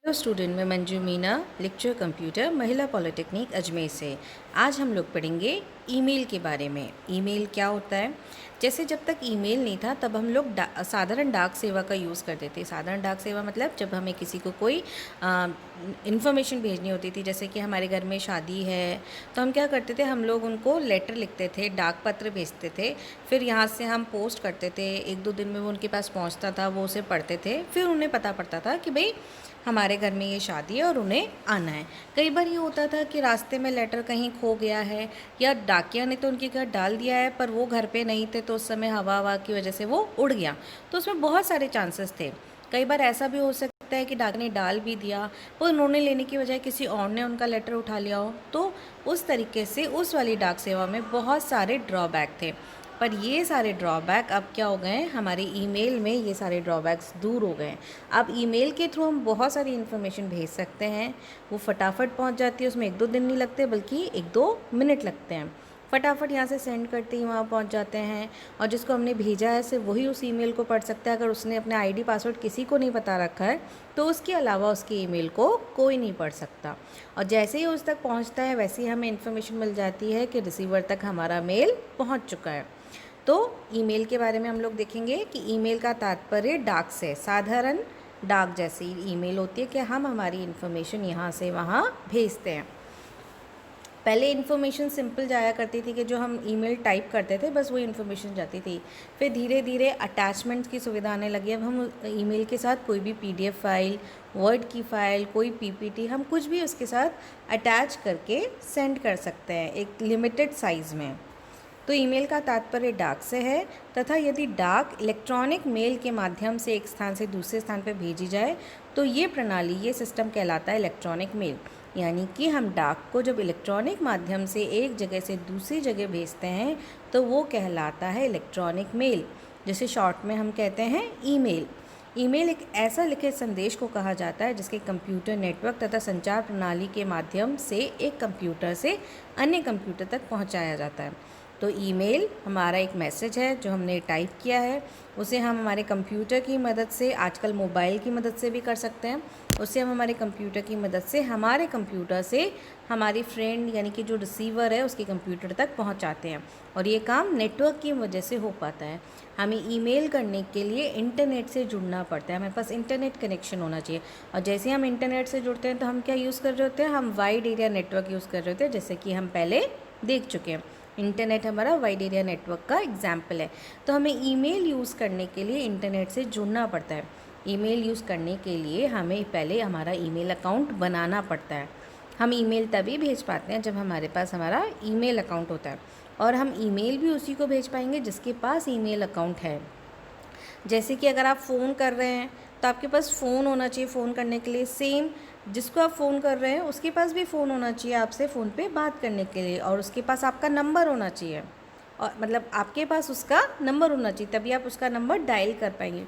Hello student, मैं Manju Meena, lecture computer, महिला polytechnic Ajmer से। आज हम लोग पढ़ेंगे ईमेल के बारे में। ईमेल क्या होता है? जैसे जब तक ईमेल नहीं था तब हम लोग साधारण डाक सेवा का यूज़ करते थे। साधारण डाक सेवा मतलब जब हमें किसी को कोई इन्फॉर्मेशन भेजनी होती थी, जैसे कि हमारे घर में शादी है तो हम क्या करते थे, हम लोग उनको लेटर लिखते थे, डाक पत्र भेजते थे। फिर यहाँ से हम पोस्ट करते थे, 1-2 दिन में वो उनके पास पहुँचता था, वो उसे पढ़ते थे, फिर उन्हें पता पड़ता था कि भाई हमारे घर में ये शादी है और उन्हें आना है। कई बार ये होता था कि रास्ते में लेटर कहीं खो गया है या डाकिया ने तो उनके घर डाल दिया है पर वो घर पे नहीं थे, तो उस समय हवा की वजह से वो उड़ गया। तो उसमें बहुत सारे चांसेस थे। कई बार ऐसा भी हो सकता है कि डाक ने डाल भी दिया पर उन्होंने लेने की बजाय किसी और ने उनका लेटर उठा लिया हो। तो उस तरीके से उस वाली डाक सेवा में बहुत सारे ड्रॉबैक थे। पर ये सारे ड्रॉबैक अब क्या हो गए हैं, हमारे ईमेल में ये सारे ड्रॉबैक्स दूर हो गए हैं। अब ईमेल के थ्रू हम बहुत सारी इन्फॉर्मेशन भेज सकते हैं, वो फटाफट पहुंच जाती है, उसमें 1-2 दिन नहीं लगते बल्कि 1-2 मिनट लगते हैं। फटाफट यहाँ से सेंड करते ही वहाँ पहुँच जाते हैं और जिसको हमने भेजा है सिर्फ वही उस ईमेल को पढ़ सकता है। अगर उसने अपना आईडी पासवर्ड किसी को नहीं पता रखा है तो उसके अलावा उसके ईमेल को कोई नहीं पढ़ सकता। और जैसे ही उस तक पहुँचता है वैसे ही हमें इन्फॉर्मेशन मिल जाती है कि रिसीवर तक हमारा मेल पहुँच चुका है। तो ईमेल के बारे में हम लोग देखेंगे कि ईमेल का तात्पर्य डाक से, साधारण डाक जैसी ईमेल होती है कि हम हमारी इन्फॉर्मेशन यहाँ से वहाँ भेजते हैं। पहले इन्फॉर्मेशन सिंपल जाया करती थी कि जो हम ईमेल टाइप करते थे बस वो इन्फॉर्मेशन जाती थी। फिर धीरे धीरे अटैचमेंट्स की सुविधा आने लगी। अब हम ईमेल के साथ कोई भी पीडीएफ फाइल, वर्ड की फ़ाइल, कोई पीपीटी, हम कुछ भी उसके साथ अटैच करके सेंड कर सकते हैं एक लिमिटेड साइज़ में। तो ईमेल का तात्पर्य डाक से है तथा यदि डाक इलेक्ट्रॉनिक मेल के माध्यम से एक स्थान से दूसरे स्थान पर भेजी जाए तो ये प्रणाली, ये सिस्टम कहलाता है इलेक्ट्रॉनिक मेल। यानी कि हम डाक को जब इलेक्ट्रॉनिक माध्यम से एक जगह से दूसरी जगह भेजते हैं तो वो कहलाता है इलेक्ट्रॉनिक मेल, जिसे शॉर्ट में हम कहते हैं ईमेल। ईमेल एक ऐसा लिखित संदेश को कहा जाता है जिसके कंप्यूटर नेटवर्क तथा संचार प्रणाली के माध्यम से एक कंप्यूटर से अन्य कंप्यूटर तक पहुंचाया जाता है। तो ईमेल हमारा एक मैसेज है जो हमने टाइप किया है, उसे हम हमारे कंप्यूटर की मदद से, आजकल मोबाइल की मदद से भी कर सकते हैं, उसे हम हमारे कंप्यूटर की मदद से हमारे कंप्यूटर से हमारी फ्रेंड यानी कि जो रिसीवर है उसके कंप्यूटर तक पहुंचाते हैं। और ये काम नेटवर्क की वजह से हो पाता है। हमें ईमेल करने के लिए इंटरनेट से जुड़ना पड़ता है, हमारे पास इंटरनेट कनेक्शन होना चाहिए। और जैसे हम इंटरनेट से जुड़ते हैं तो हम क्या यूज़ कर रहे होते हैं, हम वाइड एरिया नेटवर्क यूज़ कर रहे होते हैं, जैसे कि हम पहले देख चुके हैं। इंटरनेट हमारा वाइड एरिया नेटवर्क का एग्जाम्पल है। तो हमें ईमेल यूज़ करने के लिए इंटरनेट से जुड़ना पड़ता है। ईमेल यूज़ करने के लिए हमें पहले हमारा ईमेल अकाउंट बनाना पड़ता है। हम ईमेल तभी भेज पाते हैं जब हमारे पास हमारा ईमेल अकाउंट होता है, और हम ईमेल भी उसी को भेज पाएंगे जिसके पास ईमेल अकाउंट है। जैसे कि अगर आप फ़ोन कर रहे हैं तो आपके पास फ़ोन होना चाहिए फ़ोन करने के लिए। सेम जिसको आप फ़ोन कर रहे हैं उसके पास भी फ़ोन होना चाहिए आपसे फ़ोन पे बात करने के लिए, और उसके पास आपका नंबर होना चाहिए, और मतलब आपके पास उसका नंबर होना चाहिए, तभी आप उसका नंबर डायल कर पाएंगे।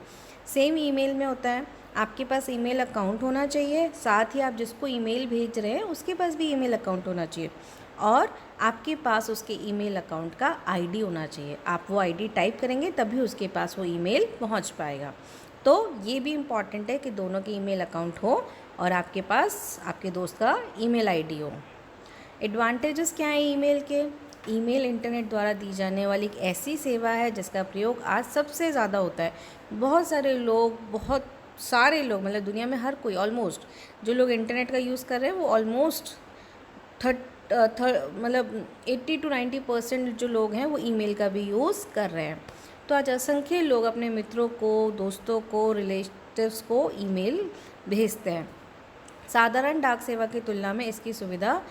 सेम ईमेल में होता है, आपके पास ईमेल अकाउंट होना चाहिए, साथ ही आप जिसको ईमेल भेज रहे हैं उसके पास भी ईमेल अकाउंट होना चाहिए, और आपके पास उसके ईमेल अकाउंट का आईडी होना चाहिए। आप वो आईडी टाइप करेंगे तभी उसके पास वो ईमेल पहुंच पाएगा। तो ये भी इम्पॉर्टेंट है कि दोनों के ईमेल अकाउंट हो और आपके पास आपके दोस्त का ईमेल आईडी हो। एडवांटेजेस क्या हैं ईमेल के? ईमेल इंटरनेट द्वारा दी जाने वाली एक ऐसी सेवा है जिसका प्रयोग आज सबसे ज़्यादा होता है। बहुत सारे लोग मतलब दुनिया में हर कोई ऑलमोस्ट जो लोग इंटरनेट का यूज़ कर रहे हैं वो ऑलमोस्ट मतलब 80-90% जो लोग हैं वो ईमेल का भी यूज़ कर रहे हैं। तो आज असंख्य लोग अपने मित्रों को, दोस्तों को, रिलेटिव्स को ईमेल भेजते हैं। साधारण डाक सेवा की तुलना में इसकी सुविधा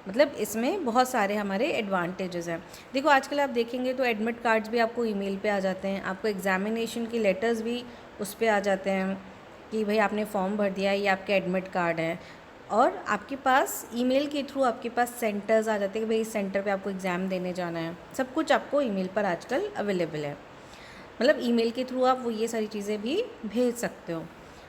मतलब इसमें बहुत सारे हमारे एडवांटेजेस हैं। देखो आजकल आप देखेंगे तो एडमिट कार्ड्स भी आपको ईमेल पे आ जाते हैं, आपको एग्जामिनेशन की लेटर्स भी उस पर आ जाते हैं कि भाई आपने फॉर्म भर दिया, ये आपके एडमिट कार्ड है। और आपके पास ईमेल के थ्रू आपके पास सेंटर्स आ जाते हैं कि भाई इस सेंटर पे आपको एग्ज़ाम देने जाना है। सब कुछ आपको ईमेल पर आजकल अवेलेबल है, मतलब ईमेल के थ्रू आप वो ये सारी चीज़ें भी भेज सकते हो।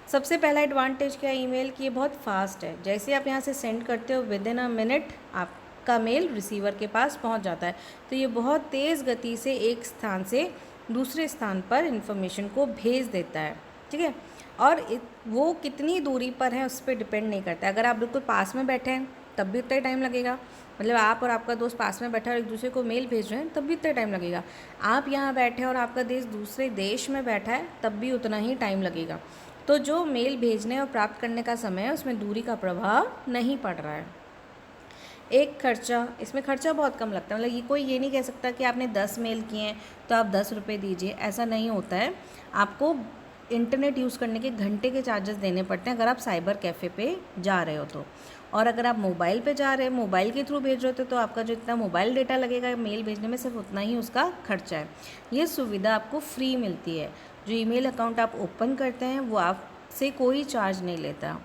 सबसे पहला एडवांटेज क्या है ईमेल की, ये बहुत फास्ट है। जैसे आप यहाँ से सेंड करते हो विदिन अ मिनट आपका मेल रिसीवर के पास पहुँच जाता है। तो ये बहुत तेज़ गति से एक स्थान से दूसरे स्थान पर इन्फॉर्मेशन को भेज देता है, ठीक है। और वो कितनी दूरी पर है उस पर डिपेंड नहीं करता। अगर आप बिल्कुल पास में बैठे हैं तब भी उतना ही टाइम लगेगा, मतलब आप और आपका दोस्त पास में बैठा है और एक दूसरे को मेल भेज रहे हैं तब भी उतना टाइम लगेगा। आप यहाँ बैठे हैं और आपका देश दूसरे देश में बैठा है तब भी उतना ही टाइम लगेगा। तो जो मेल भेजने और प्राप्त करने का समय है उसमें दूरी का प्रभाव नहीं पड़ रहा है। एक खर्चा, इसमें खर्चा बहुत कम लगता है, मतलब ये कोई ये नहीं कह सकता कि आपने 10 मेल किए हैं तो आप 10 रुपये दीजिए, ऐसा नहीं होता है। आपको इंटरनेट यूज़ करने के घंटे के चार्जेस देने पड़ते हैं अगर आप साइबर कैफ़े पे जा रहे हो तो। और अगर आप मोबाइल पे जा रहे हैं, मोबाइल के थ्रू भेज रहे हो तो आपका जो इतना मोबाइल डेटा लगेगा मेल भेजने में सिर्फ उतना ही उसका खर्चा है। ये सुविधा आपको फ्री मिलती है। जो ईमेल अकाउंट आप ओपन करते हैं वो आपसे कोई चार्ज नहीं लेता।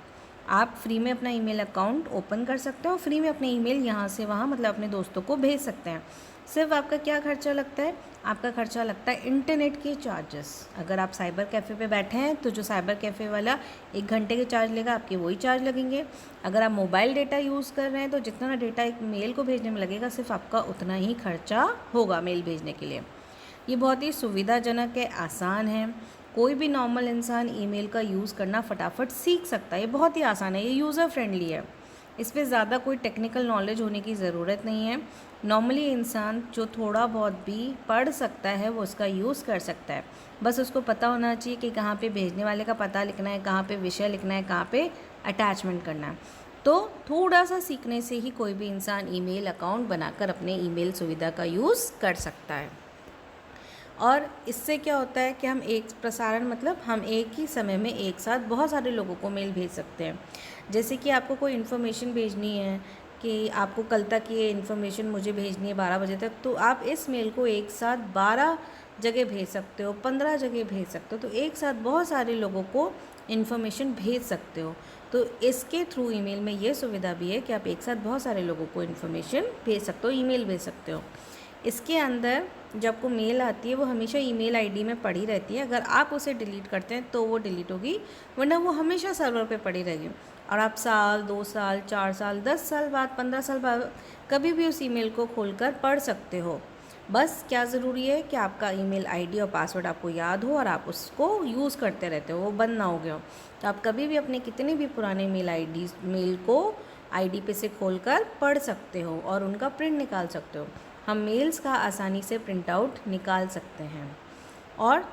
आप फ्री में अपना ईमेल अकाउंट ओपन कर सकते हो और फ्री में अपने ईमेल यहाँ से वहाँ मतलब अपने दोस्तों को भेज सकते हैं। सिर्फ आपका क्या खर्चा लगता है, आपका खर्चा लगता है इंटरनेट के चार्जेस। अगर आप साइबर कैफ़े पे बैठे हैं तो जो साइबर कैफ़े वाला 1 घंटे के चार्ज लेगा आपके वही चार्ज लगेंगे। अगर आप मोबाइल डेटा यूज़ कर रहे हैं तो जितना डेटा एक मेल को भेजने में लगेगा सिर्फ आपका उतना ही खर्चा होगा मेल भेजने के लिए। ये बहुत ही सुविधाजनक है, आसान है। कोई भी नॉर्मल इंसान ईमेल का यूज़ करना फटाफट सीख सकता है। ये बहुत ही आसान है, ये यूज़र फ्रेंडली है। इस पर ज़्यादा कोई टेक्निकल नॉलेज होने की ज़रूरत नहीं है। नॉर्मली इंसान जो थोड़ा बहुत भी पढ़ सकता है वो उसका यूज़ कर सकता है। बस उसको पता होना चाहिए कि कहाँ पे भेजने वाले का पता लिखना है, कहाँ पे विषय लिखना है, कहाँ पे अटैचमेंट करना है। तो थोड़ा सा सीखने से ही कोई भी इंसान ईमेल अकाउंट बनाकर अपने ईमेल सुविधा का यूज़ कर सकता है। और इससे क्या होता है कि हम एक प्रसारण मतलब हम एक ही समय में एक साथ बहुत सारे लोगों को मेल भेज सकते हैं। जैसे कि आपको कोई इन्फॉर्मेशन भेजनी है कि आपको कल तक ये इन्फॉर्मेशन मुझे भेजनी है 12 बजे तक, तो आप इस मेल को एक साथ 12 जगह भेज सकते हो, 15 जगह भेज सकते हो। तो एक साथ बहुत सारे लोगों को इन्फॉर्मेशन भेज सकते हो। तो इसके थ्रू ईमेल में ये सुविधा भी है कि आप एक साथ बहुत सारे लोगों को इन्फॉर्मेशन भेज सकते हो, ईमेल भेज सकते हो। इसके अंदर जब आपको मेल आती है वो हमेशा ईमेल आईडी में पड़ी रहती है। अगर आप उसे डिलीट करते हैं तो वो डिलीट होगी, वरना वो हमेशा सर्वर पे पड़ी रहेगी। और आप साल, 2 साल, 4 साल, 10 साल बाद, 15 साल बाद कभी भी उस ईमेल को खोलकर पढ़ सकते हो। बस क्या ज़रूरी है कि आपका ईमेल आईडी और पासवर्ड आपको याद हो और आप उसको यूज़ करते रहते हो, वो बंद ना हो गया हो। तो आप कभी भी अपने कितने भी पुराने मेल को आईडी पे से खोलकर पढ़ सकते हो और उनका प्रिंट निकाल सकते हो। हम मेल्स का आसानी से प्रिंट आउट निकाल सकते हैं। और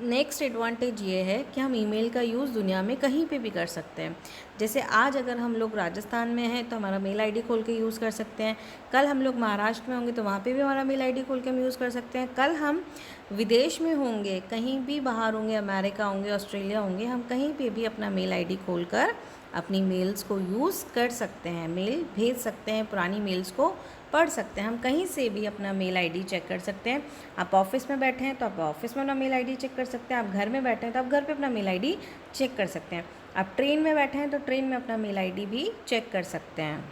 नेक्स्ट एडवांटेज ये है कि हम ईमेल का यूज़ दुनिया में कहीं पे भी कर सकते हैं। जैसे आज अगर हम लोग राजस्थान में हैं तो हमारा मेल आईडी खोल के यूज़ कर सकते हैं। कल हम लोग महाराष्ट्र में होंगे तो वहाँ पे भी हमारा मेल आईडी खोल के हम यूज़ कर सकते हैं। कल हम विदेश में होंगे, कहीं भी बाहर होंगे, अमेरिका होंगे, ऑस्ट्रेलिया होंगे, हम कहीं पे भी अपना मेल आईडी खोलकर अपनी मेल्स को यूज़ कर सकते हैं, मेल भेज सकते हैं, पुरानी मेल्स को पढ़ सकते हैं। हम कहीं से भी अपना मेल आईडी चेक कर सकते हैं। आप ऑफिस में बैठे हैं तो आप ऑफिस में अपना मेल आईडी चेक कर सकते हैं। आप घर में बैठे हैं तो आप घर पे अपना मेल आईडी चेक कर सकते हैं। आप ट्रेन में बैठे हैं तो ट्रेन में अपना मेल आईडी भी चेक कर सकते हैं।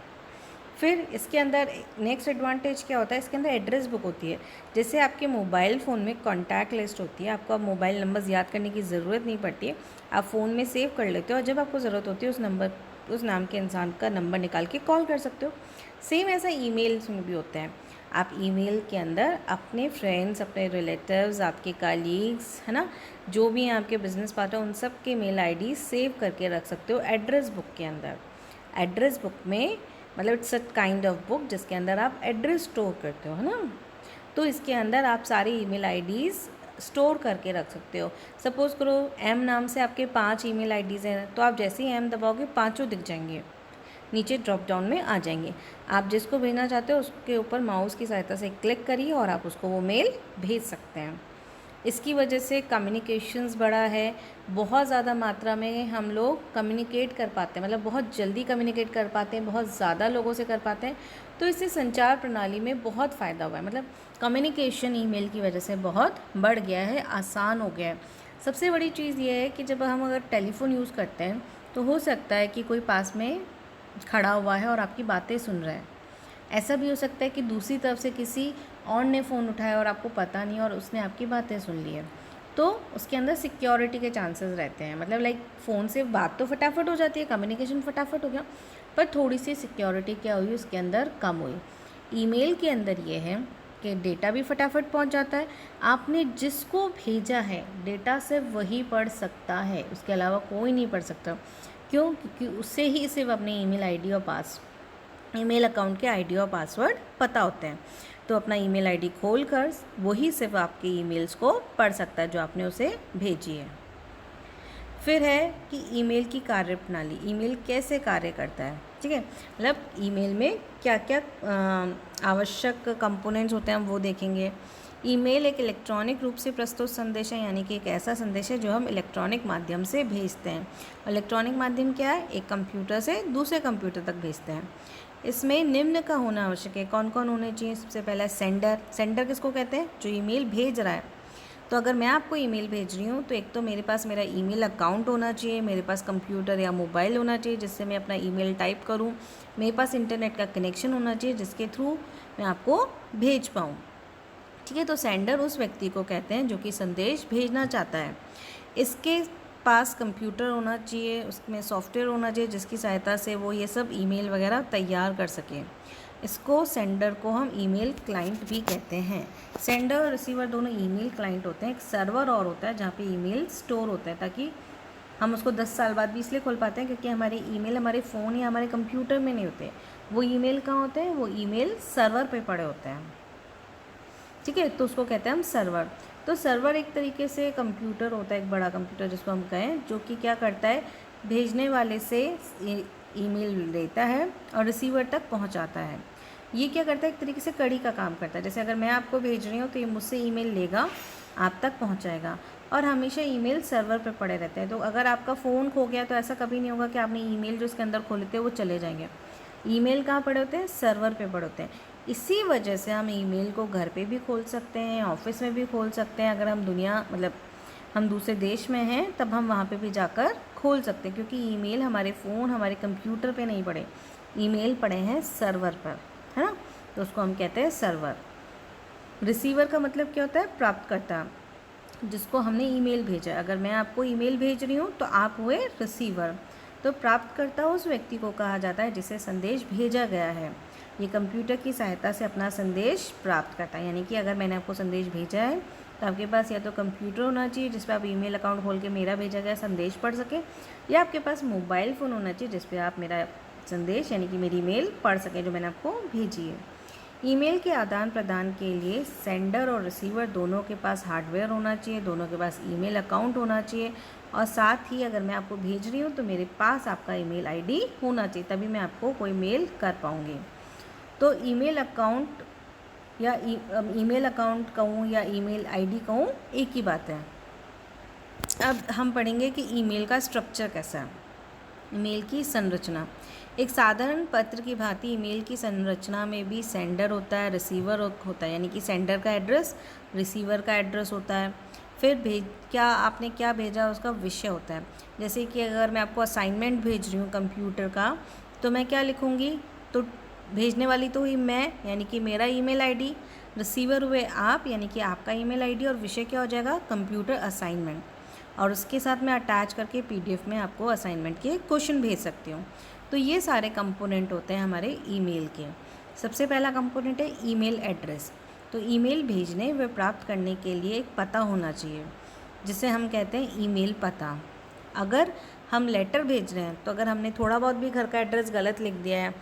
फिर इसके अंदर नेक्स्ट एडवांटेज क्या होता है, इसके अंदर एड्रेस बुक होती है। जैसे आपके मोबाइल फ़ोन में कॉन्टैक्ट लिस्ट होती है, आपको अब मोबाइल नंबर्स याद करने की ज़रूरत नहीं पड़ती है, आप फ़ोन में सेव कर लेते हो और जब आपको ज़रूरत होती है उस नाम के इंसान का नंबर निकाल के कॉल कर सकते हो। सेम ऐसा ईमेल्स में भी होता है। आप ईमेल के अंदर अपने फ्रेंड्स, अपने रिलेटिव्स, आपके कलीग्स, है ना, जो भी हैं आपके बिजनेस पार्टनर, उन सब के मेल आईडी सेव करके रख सकते हो एड्रेस बुक के अंदर। एड्रेस बुक में मतलब it's a kind of book जिसके अंदर आप एड्रेस स्टोर करते हो, है ना। तो इसके अंदर आप सारी ईमेल आईडीज़ स्टोर करके रख सकते हो। सपोज़ करो एम नाम से आपके 5 ईमेल आईडीज़ हैं, तो आप जैसे ही एम दबाओगे पाँचों दिख जाएंगे, नीचे ड्रॉप डाउन में आ जाएंगे। आप जिसको भेजना चाहते हो उसके ऊपर माउस की सहायता से क्लिक करिए और आप उसको वो मेल भेज सकते हैं। इसकी वजह से कम्युनिकेशंस बढ़ा है, बहुत ज़्यादा मात्रा में हम लोग कम्युनिकेट कर पाते हैं, मतलब बहुत जल्दी कम्युनिकेट कर पाते हैं, बहुत ज़्यादा लोगों से कर पाते हैं। तो इससे संचार प्रणाली में बहुत फ़ायदा हुआ है, मतलब कम्युनिकेशन ईमेल की वजह से बहुत बढ़ गया है, आसान हो गया है। सबसे बड़ी चीज़ ये है कि जब हम अगर टेलीफ़ोन यूज़ करते हैं तो हो सकता है कि कोई पास में खड़ा हुआ है और आपकी बातें सुन रहा है। ऐसा भी हो सकता है कि दूसरी तरफ से किसी और ने फ़ोन उठाया और आपको पता नहीं और उसने आपकी बातें सुन ली है, तो उसके अंदर सिक्योरिटी के चांसेस रहते हैं। मतलब लाइक फ़ोन से बात तो फटाफट हो जाती है, कम्युनिकेशन फटाफट हो गया, पर थोड़ी सी सिक्योरिटी क्या हुई उसके अंदर कम हुई। ईमेल के अंदर ये है कि डेटा भी फटाफट पहुंच जाता है। आपने जिसको भेजा है डेटा सिर्फ वही पढ़ सकता है, उसके अलावा कोई नहीं पढ़ सकता। क्यों? क्योंकि उससे ही सिर्फ अपने ईमेल अकाउंट के आईडी और पासवर्ड पता होते हैं। तो अपना ईमेल आईडी खोलकर वही सिर्फ आपके ईमेल्स को पढ़ सकता है जो आपने उसे भेजी है। फिर है कि ईमेल की कार्यप्रणाली, ईमेल कैसे कार्य करता है। ठीक है, मतलब ईमेल में क्या क्या आवश्यक कंपोनेंट्स होते हैं हम वो देखेंगे। ईमेल एक इलेक्ट्रॉनिक रूप से प्रस्तुत संदेश है, यानी कि एक ऐसा संदेश है जो हम इलेक्ट्रॉनिक माध्यम से भेजते हैं। इलेक्ट्रॉनिक माध्यम क्या है? एक कंप्यूटर से दूसरे कंप्यूटर तक भेजते हैं। इसमें निम्न का होना आवश्यक है। कौन कौन होने चाहिए? सबसे पहला सेंडर। सेंडर किसको कहते हैं? जो ईमेल भेज रहा है। तो अगर मैं आपको ईमेल भेज रही हूँ तो एक तो मेरे पास मेरा ईमेल अकाउंट होना चाहिए, मेरे पास कंप्यूटर या मोबाइल होना चाहिए जिससे मैं अपना ईमेल टाइप करूँ, मेरे पास इंटरनेट का कनेक्शन होना चाहिए जिसके थ्रू मैं आपको भेज पाऊँ। ठीक है, तो सेंडर उस व्यक्ति को कहते हैं जो कि संदेश भेजना चाहता है। इसके पास कंप्यूटर होना चाहिए, उसमें सॉफ्टवेयर होना चाहिए जिसकी सहायता से वो ये सब ईमेल वगैरह तैयार कर सके। इसको सेंडर को हम ईमेल क्लाइंट भी कहते हैं। सेंडर और रिसीवर दोनों ईमेल क्लाइंट होते हैं। एक सर्वर और होता है जहाँ पे ईमेल स्टोर होता है, ताकि हम उसको 10 साल बाद भी इसलिए खोल पाते हैं क्योंकि हमारे ईमेल हमारे फ़ोन या हमारे कंप्यूटर में नहीं होते। वो ईमेल कहाँ होते हैं? वो ईमेल सर्वर पे पड़े होते हैं। ठीक है, तो उसको कहते हैं हम सर्वर। तो सर्वर एक तरीके से कंप्यूटर होता है, एक बड़ा कंप्यूटर जिसको हम कहें, जो कि क्या करता है? भेजने वाले से ईमेल लेता है और रिसीवर तक पहुंचाता है। ये क्या करता है? एक तरीके से कड़ी का काम करता है। जैसे अगर मैं आपको भेज रही हूँ तो ये मुझसे ईमेल लेगा, आप तक पहुँचाएगा, और हमेशा ईमेल सर्वर पे पड़े रहते हैं। तो अगर आपका फ़ोन खो गया तो ऐसा कभी नहीं होगा कि आपने ईमेल जो उसके अंदर खोले थे वो चले जाएंगे। ईमेल कहाँ पड़े होते हैं? सर्वर पे पड़े होते हैं। इसी वजह से हम ईमेल को घर पे भी खोल सकते हैं, ऑफिस में भी खोल सकते हैं। अगर हम दूसरे देश में हैं तब हम वहाँ पे भी जाकर खोल सकते हैं, क्योंकि ईमेल हमारे फ़ोन हमारे कंप्यूटर पे नहीं पड़े, ईमेल पड़े हैं सर्वर पर, है ना। तो उसको हम कहते हैं सर्वर। रिसीवर का मतलब क्या होता है? प्राप्तकर्ता, जिसको हमने ईमेल भेजा। अगर मैं आपको ईमेल भेज रही हूँ तो आप हुए रिसीवर। तो प्राप्तकर्ता उस व्यक्ति को कहा जाता है जिसे संदेश भेजा गया है। ये कंप्यूटर की सहायता से अपना संदेश प्राप्त करता है। यानी कि अगर मैंने आपको संदेश भेजा है तो आपके पास या तो कंप्यूटर होना चाहिए जिस पर आप ईमेल अकाउंट खोल के मेरा भेजा गया संदेश पढ़ सकें, या आपके पास मोबाइल फ़ोन होना चाहिए जिस पर आप मेरा संदेश यानी कि मेरी ईमेल पढ़ सकें जो मैंने आपको भेजी है। ईमेल के आदान प्रदान के लिए सेंडर और रिसीवर दोनों के पास हार्डवेयर होना चाहिए, दोनों के पास ईमेल अकाउंट होना चाहिए, और साथ ही अगर मैं आपको भेज रही हूँ तो मेरे पास आपका ईमेल आईडी होना चाहिए, तभी मैं आपको कोई मेल कर पाऊँगी। तो ईमेल अकाउंट या ईमेल अकाउंट कहूँ या ईमेल आईडी कहूँ, एक ही बात है। अब हम पढ़ेंगे कि ईमेल का स्ट्रक्चर कैसा है। ईमेल की संरचना, एक साधारण पत्र की भांति ईमेल की संरचना में भी सेंडर होता है, रिसीवर होता है, यानी कि सेंडर का एड्रेस, रिसीवर का एड्रेस होता है। फिर आपने क्या भेजा उसका विषय होता है। जैसे कि अगर मैं आपको असाइनमेंट भेज रही हूँ कंप्यूटर का, तो मैं क्या लिखूँगी? तो भेजने वाली तो हुई मैं, यानी कि मेरा ईमेल आईडी, रिसीवर हुए आप, यानी कि आपका ईमेल आईडी, और विषय क्या हो जाएगा? Computer assignment. और उसके साथ मैं अटैच करके पीडीएफ में आपको असाइनमेंट के क्वेश्चन भेज सकती हूँ। तो ये सारे कंपोनेंट होते हैं हमारे ईमेल के। सबसे पहला कंपोनेंट है ईमेल एड्रेस। तो ईमेल भेजने व प्राप्त करने के लिए एक पता होना चाहिए जिसे हम कहते हैं ईमेल पता। अगर हम लेटर भेज रहे हैं तो अगर हमने थोड़ा बहुत भी घर का एड्रेस गलत लिख दिया है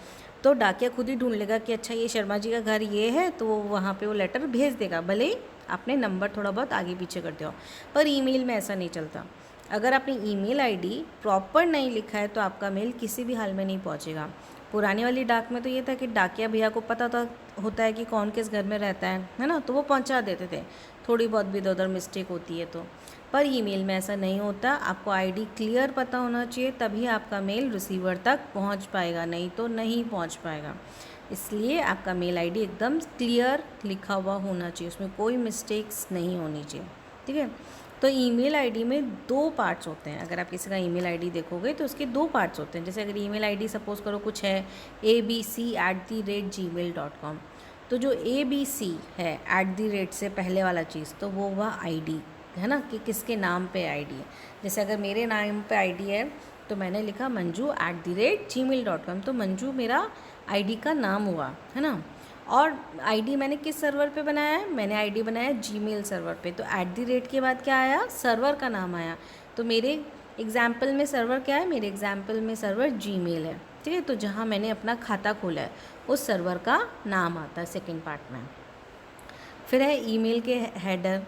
तो डाकिया खुद ही ढूंढ लेगा कि अच्छा ये शर्मा जी का घर ये है, तो वो वहाँ पे वो लेटर भेज देगा, भले ही आपने नंबर थोड़ा बहुत आगे पीछे कर दिया हो। पर ईमेल में ऐसा नहीं चलता। अगर आपने ईमेल आईडी प्रॉपर नहीं लिखा है तो आपका मेल किसी भी हाल में नहीं पहुँचेगा। पुरानी वाली डाक में तो ये था कि डाकिया भैया को पता होता है कि कौन किस घर में रहता है ना, तो वो पहुंचा देते थे। थोड़ी बहुत भी इधर उधर मिस्टेक होती है तो। पर ईमेल में ऐसा नहीं होता। आपको आईडी क्लियर पता होना चाहिए, तभी आपका मेल रिसीवर तक पहुंच पाएगा, नहीं तो नहीं पहुंच पाएगा। इसलिए आपका मेल आईडी एकदम क्लियर लिखा हुआ होना चाहिए, उसमें कोई मिस्टेक्स नहीं होनी चाहिए। ठीक है, तो ईमेल आईडी में 2 पार्ट्स होते हैं। अगर आप किसी का ईमेल आईडी देखोगे तो उसके 2 पार्ट्स होते हैं। जैसे अगर ईमेल आईडी सपोज़ करो कुछ है abc@gmail.com, तो जो ABC है @ से पहले वाला चीज़, तो वो हुआ आईडी, है ना, कि किसके नाम पे आईडी है। जैसे अगर मेरे नाम पे आईडी है तो मैंने लिखा मंजू @gmail.com, तो मंजू मेरा आईडी का नाम हुआ, है ना। और आईडी मैंने किस सर्वर पे बनाया है, मैंने आईडी बनाया है जीमेल सर्वर पे। तो @ के बाद क्या आया, सर्वर का नाम आया। तो मेरे एग्जाम्पल में सर्वर क्या है, मेरे एग्जाम्पल में सर्वर जीमेल है, ठीक है। तो जहाँ मैंने अपना खाता खोला है उस सर्वर का नाम आता है सेकेंड पार्ट में। फिर है ईमेल के हेडर।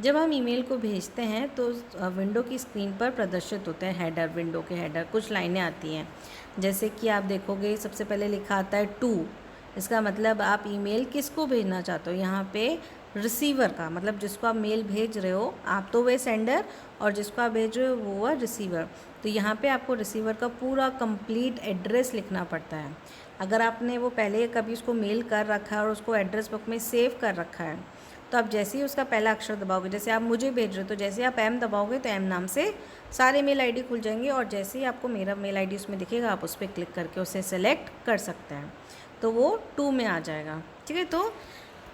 जब हम ईमेल को भेजते हैं तो विंडो की स्क्रीन पर प्रदर्शित होते हैं हेडर, विंडो के हेडर कुछ लाइनें आती हैं, जैसे कि आप देखोगे सबसे पहले लिखा आता है टू। इसका मतलब आप ईमेल किसको भेजना चाहते हो, यहाँ पे रिसीवर का, मतलब जिसको आप मेल भेज रहे हो आप तो वे सेंडर, और जिसको आप भेज रहे हो वो है रिसीवर। तो यहाँ पे आपको रिसीवर का पूरा कंप्लीट एड्रेस लिखना पड़ता है। अगर आपने वो पहले कभी उसको मेल कर रखा है और उसको एड्रेस बुक में सेव कर रखा है, तो आप जैसे ही उसका पहला अक्षर दबाओगे, जैसे आप मुझे भेज रहे हो तो जैसे आप एम दबाओगे तो एम नाम से सारे मेल आईडी खुल जाएंगे, और जैसे ही आपको मेरा मेल आईडी उसमें दिखेगा आप उस पर क्लिक करके उसे सेलेक्ट कर सकते हैं, तो वो 2 में आ जाएगा, ठीक है। तो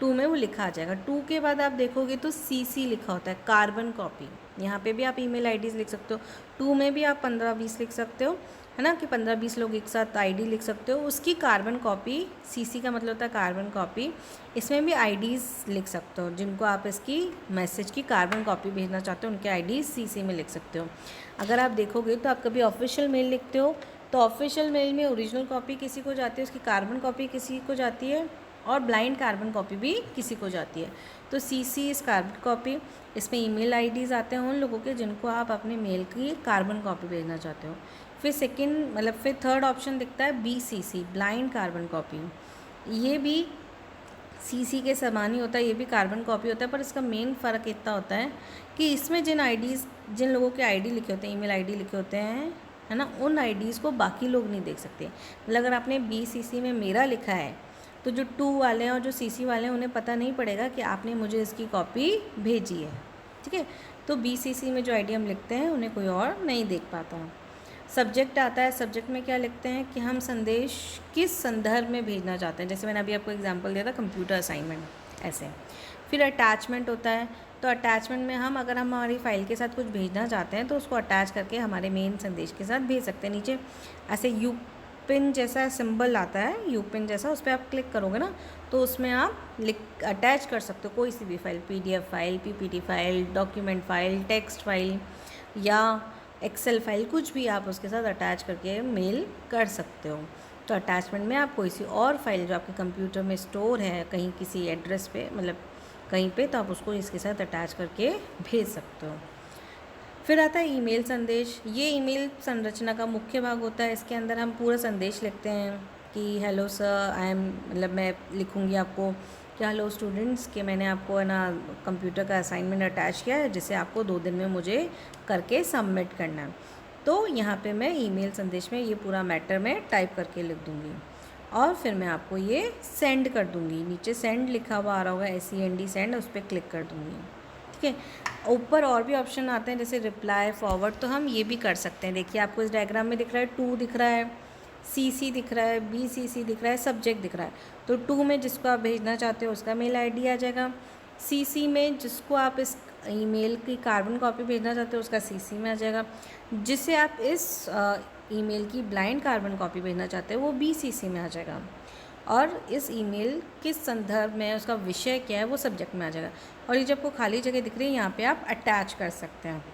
2 में वो लिखा आ जाएगा। 2 के बाद आप देखोगे तो CC लिखा होता है, कार्बन कॉपी। यहाँ पे भी आप ईमेल आईडीज़ लिख सकते हो। 2 में भी आप 15-20 लिख सकते हो, है ना, कि 15-20 लोग एक साथ आईडी लिख सकते हो, उसकी कार्बन कॉपी। CC का मतलब होता है कार्बन कॉपी। इसमें भी आईडीज़ लिख सकते हो, जिनको आप इसकी मैसेज की कार्बन कॉपी भेजना चाहते हो उनके आईडीज़ CC में लिख सकते हो। अगर आप देखोगे तो आप कभी ऑफिशियल मेल लिखते हो तो ऑफिशियल मेल में ओरिजिनल कॉपी किसी को जाती है, उसकी कार्बन कॉपी किसी को जाती है, और ब्लाइंड कार्बन कॉपी भी किसी को जाती है। तो CC इस कार्बन कॉपी, इसमें ईमेल आईडीज़ आते हैं उन लोगों के जिनको आप अपने मेल की कार्बन कॉपी भेजना चाहते हो। फिर थर्ड ऑप्शन दिखता है BCC, ब्लाइंड कार्बन कॉपी। ये भी CC के समान ही होता है, ये भी कार्बन कॉपी होता है, पर इसका मेन फ़र्क इतना होता है कि इसमें जिन लोगों के आईडी लिखे होते हैं, ईमेल आईडी लिखे होते हैं, है ना, उन आईडीज़ को बाकी लोग नहीं देख सकते। मतलब अगर आपने BCC में मेरा लिखा है तो जो 2 वाले हैं और जो CC वाले हैं उन्हें पता नहीं पड़ेगा कि आपने मुझे इसकी कॉपी भेजी है, ठीक है। तो BCC में जो आईडी हम लिखते हैं उन्हें कोई और नहीं देख पाता। सब्जेक्ट आता है, सब्जेक्ट में क्या लिखते हैं कि हम संदेश किस संदर्भ में भेजना चाहते हैं, जैसे मैंने अभी आपको एग्जांपल दिया था कंप्यूटर असाइनमेंट, ऐसे। फिर अटैचमेंट होता है, तो अटैचमेंट में हम अगर हम हमारी फ़ाइल के साथ कुछ भेजना चाहते हैं तो उसको अटैच करके हमारे मेन संदेश के साथ भेज सकते हैं। नीचे ऐसे यू पिन जैसा सिंबल आता है, यू पिन जैसा, उस पर आप क्लिक करोगे ना तो उसमें आप अटैच कर सकते हो कोई सी भी file, PDF file, PPT file, document file, text file या एक्सेल फाइल, कुछ भी आप उसके साथ अटैच करके मेल कर सकते हो। तो अटैचमेंट में आप कोई सी और फाइल जो आपके कंप्यूटर में स्टोर है कहीं किसी एड्रेस पे, मतलब कहीं पे, तो आप उसको इसके साथ अटैच करके भेज सकते हो। फिर आता है ईमेल संदेश। ये ईमेल संरचना का मुख्य भाग होता है। इसके अंदर हम पूरा संदेश लिखते हैं कि हेलो सर आई एम, मतलब मैं लिखूँगी आपको कि हेलो स्टूडेंट्स, कि मैंने आपको है ना कंप्यूटर का असाइनमेंट अटैच किया है जिसे आपको 2 दिन में मुझे करके सबमिट करना है। तो यहाँ पे मैं ईमेल संदेश में ये पूरा मैटर में टाइप करके लिख दूँगी और फिर मैं आपको ये सेंड कर दूँगी। नीचे सेंड लिखा हुआ आ रहा होगा, SEND सेंड, उस पर क्लिक कर दूँगी, ठीक है। ऊपर और भी ऑप्शन आते हैं जैसे रिप्लाई, फॉरवर्ड, तो हम ये भी कर सकते हैं। देखिए आपको इस डायग्राम में दिख रहा है 2 दिख रहा है, CC दिख रहा है, BCC दिख रहा है, सब्जेक्ट दिख रहा है। तो 2 में जिसको आप भेजना चाहते हो उसका मेल आईडी आ जाएगा। CC में जिसको आप इस ईमेल की कार्बन कॉपी भेजना चाहते हो उसका CC में आ जाएगा। जिसे आप इस ईमेल की ब्लाइंड कार्बन कॉपी भेजना चाहते हो वो BCC में आ जाएगा। और इस ईमेल किस संदर्भ में उसका विषय क्या है वो सब्जेक्ट में आ जाएगा। और ये जब आपको खाली जगह दिख रही है यहाँ पे आप अटैच कर सकते हैं।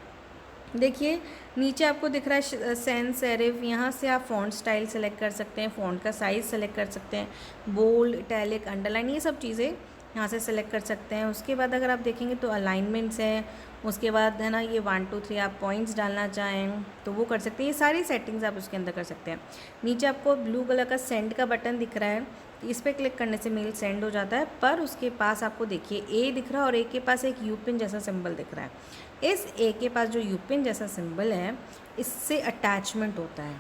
देखिए नीचे आपको दिख रहा है सैंस सेरिफ, यहाँ से आप फ़ॉन्ट स्टाइल सेलेक्ट कर सकते हैं, फ़ॉन्ट का साइज़ सेलेक्ट कर सकते हैं, बोल्ड, इटैलिक, अंडरलाइन, ये सब चीज़ें यहाँ से सेलेक्ट कर सकते हैं। उसके बाद अगर आप देखेंगे तो अलाइनमेंट्स है, उसके बाद है ना ये 1 2 3 आप पॉइंट्स डालना चाहें तो वो कर सकते हैं। ये सारी सेटिंग्स आप उसके अंदर कर सकते हैं। नीचे आपको ब्लू कलर का सेंड का बटन दिख रहा है, इस पर क्लिक करने से मेल सेंड हो जाता है, पर उसके पास आपको देखिए A दिख रहा है और A के पास एक यू पिन जैसा सिंबल दिख रहा है। इस A के पास जो यू पिन जैसा सिंबल है इससे अटैचमेंट होता है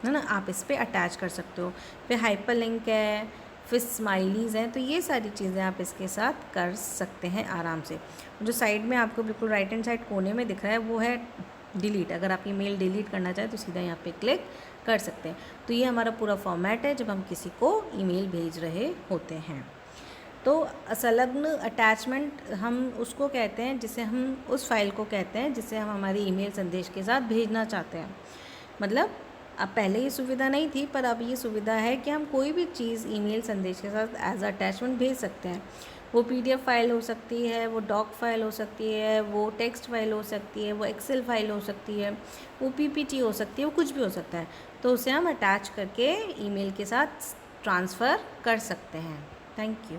ना, आप इस पर अटैच कर सकते हो। फिर हाइपर लिंक है, फिर स्माइलीज़ हैं, तो ये सारी चीज़ें आप इसके साथ कर सकते हैं आराम से। जो साइड में आपको बिल्कुल राइट हैंड साइड कोने में दिख रहा है वो है डिलीट। अगर आप ईमेल डिलीट करना चाहें तो सीधा यहाँ पे क्लिक कर सकते हैं। तो ये हमारा पूरा फॉर्मेट है जब हम किसी को ईमेल भेज रहे होते हैं। तो संलग्न अटैचमेंट हम उसको कहते हैं जिसे हम उस फाइल को कहते हैं जिसे हम हमारी ईमेल संदेश के साथ भेजना चाहते हैं। मतलब अब पहले ये सुविधा नहीं थी, पर अब ये सुविधा है कि हम कोई भी चीज़ ईमेल संदेश के साथ एज अटैचमेंट भेज सकते हैं। वो पीडीएफ फाइल हो सकती है, वो डॉक फाइल हो सकती है, वो टेक्स्ट फाइल हो सकती है, वो एक्सेल फाइल हो सकती है, वो पीपीटी हो सकती है, वो कुछ भी हो सकता है। तो उसे हम अटैच करके ईमेल के साथ ट्रांसफ़र कर सकते हैं। Thank you.